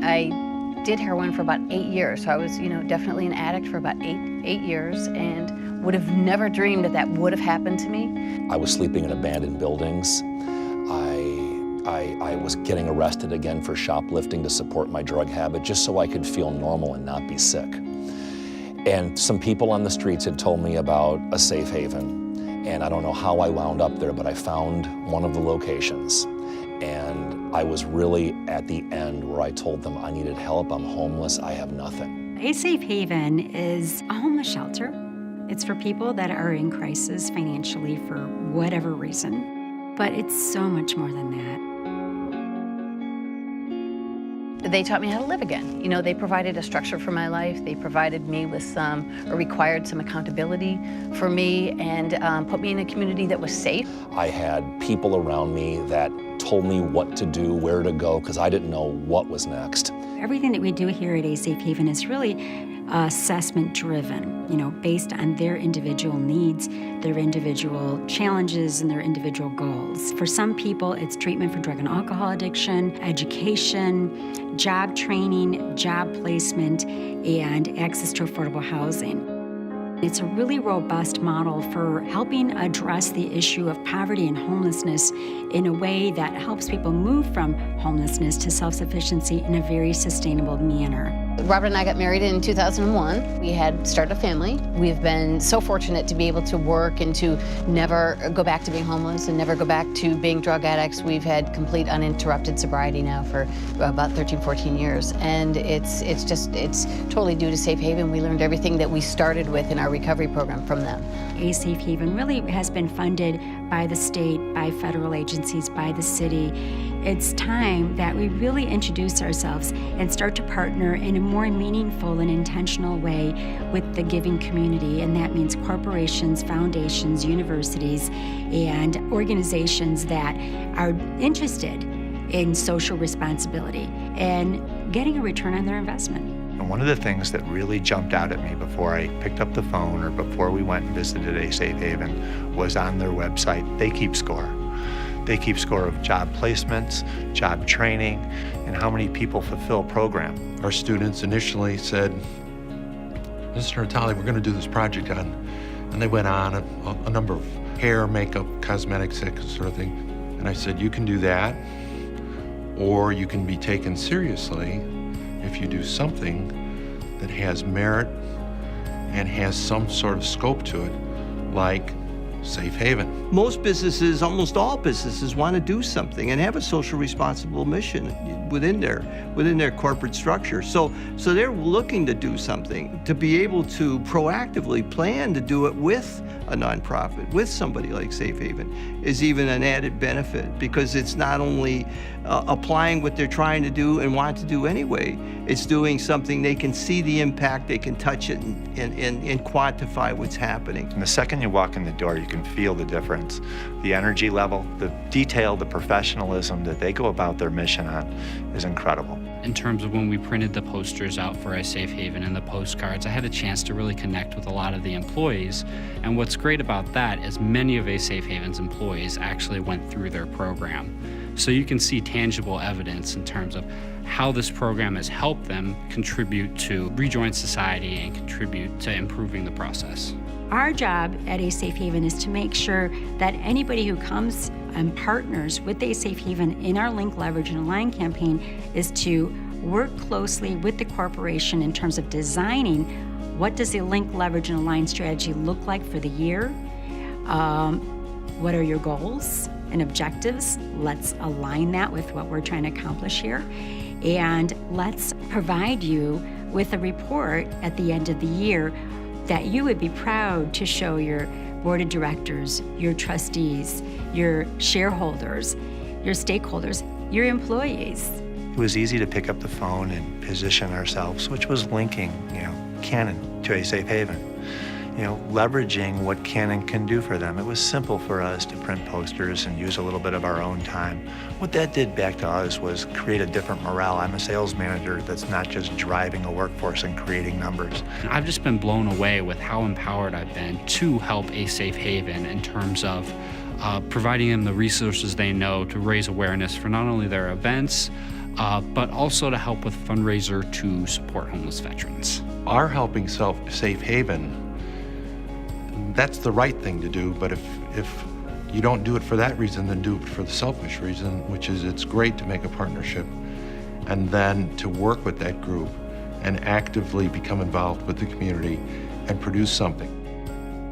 I did heroin for about 8 years, so I was, definitely an addict for about eight years, and would have never dreamed that would have happened to me. I was sleeping in abandoned buildings. I was getting arrested again for shoplifting to support my drug habit, just so I could feel normal and not be sick. And some people on the streets had told me about a safe haven, and I don't know how I wound up there, but I found one of the locations. And I was really at the end where I told them I needed help, I'm homeless, I have nothing. A Safe Haven is a homeless shelter. It's for people that are in crisis financially for whatever reason, but it's so much more than that. They taught me how to live again. They provided a structure for my life. They provided me with required some accountability for me, and put me in a community that was safe. I had people around me that told me what to do, where to go, because I didn't know what was next. Everything that we do here at A Safe Haven is really assessment driven, based on their individual needs, their individual challenges, and their individual goals. For some people, it's treatment for drug and alcohol addiction, education, job training, job placement, and access to affordable housing. It's a really robust model for helping address the issue of poverty and homelessness in a way that helps people move from homelessness to self-sufficiency in a very sustainable manner. Robert and I got married in 2001. We had started a family. We've been so fortunate to be able to work and to never go back to being homeless and never go back to being drug addicts. We've had complete uninterrupted sobriety now for about 13, 14 years. And it's totally due to Safe Haven. We learned everything that we started with in our recovery program from them. A Safe Haven really has been funded by the state, by federal agencies, by the city. It's time that we really introduce ourselves and start to partner in a more meaningful and intentional way with the giving community, and that means corporations, foundations, universities, and organizations that are interested in social responsibility and getting a return on their investment. And one of the things that really jumped out at me before I picked up the phone or before we went and visited A Safe Haven was on their website, they keep score. They keep score of job placements, job training, and how many people fulfill program. Our students initially said, Mr. Natali, we're going to do this project on, and they went on a number of hair, makeup, cosmetics, that sort of thing. And I said, you can do that, or you can be taken seriously if you do something that has merit and has some sort of scope to it, like Safe Haven. Most businesses, almost all businesses, want to do something and have a social responsible mission within their corporate structure. So they're looking to do something, to be able to proactively plan to do it with a nonprofit, with somebody like Safe Haven, is even an added benefit, because it's not only applying what they're trying to do and want to do anyway, it's doing something they can see the impact, they can touch it and quantify what's happening. And the second you walk in the door, you can feel the difference. The energy level, the detail, the professionalism that they go about their mission on is incredible. In terms of when we printed the posters out for A Safe Haven and the postcards, I had a chance to really connect with a lot of the employees. And what's great about that is many of A Safe Haven's employees actually went through their program. So you can see tangible evidence in terms of how this program has helped them contribute to rejoin society and contribute to improving the process. Our job at A Safe Haven is to make sure that anybody who comes and partners with A Safe Haven in our Link, Leverage, and Align campaign is to work closely with the corporation in terms of designing what does the Link, Leverage, and Align strategy look like for the year. What are your goals and objectives? Let's align that with what we're trying to accomplish here. And let's provide you with a report at the end of the year that you would be proud to show your board of directors, your trustees, your shareholders, your stakeholders, your employees. It was easy to pick up the phone and position ourselves, which was linking, Canon to A Safe Haven. Leveraging what Canon can do for them. It was simple for us to print posters and use a little bit of our own time. What that did back to us was create a different morale. I'm a sales manager that's not just driving a workforce and creating numbers. I've just been blown away with how empowered I've been to help A Safe Haven in terms of providing them the resources they know to raise awareness for not only their events, but also to help with fundraiser to support homeless veterans. Our helping Safe Haven, that's the right thing to do, but if you don't do it for that reason, then do it for the selfish reason, which is it's great to make a partnership and then to work with that group and actively become involved with the community and produce something.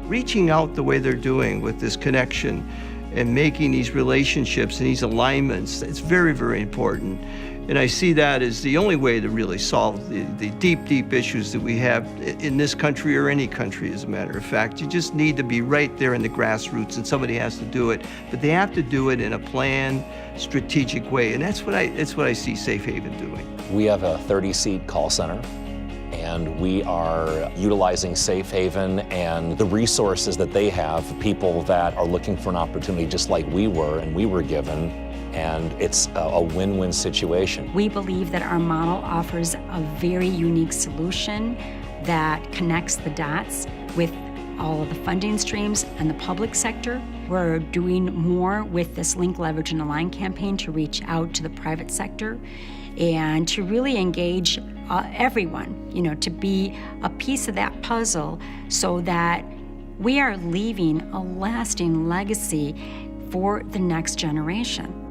Reaching out the way they're doing with this connection and making these relationships and these alignments, it's very, very important. And I see that as the only way to really solve the deep, deep issues that we have in this country or any country, as a matter of fact. You just need to be right there in the grassroots, and somebody has to do it. But they have to do it in a planned, strategic way, and that's what I see Safe Haven doing. We have a 30-seat call center, and we are utilizing Safe Haven and the resources that they have, people that are looking for an opportunity just like we were and we were given, and it's a win-win situation. We believe that our model offers a very unique solution that connects the dots with all of the funding streams and the public sector. We're doing more with this Link, Leverage, and Align campaign to reach out to the private sector and to really engage everyone, to be a piece of that puzzle so that we are leaving a lasting legacy for the next generation.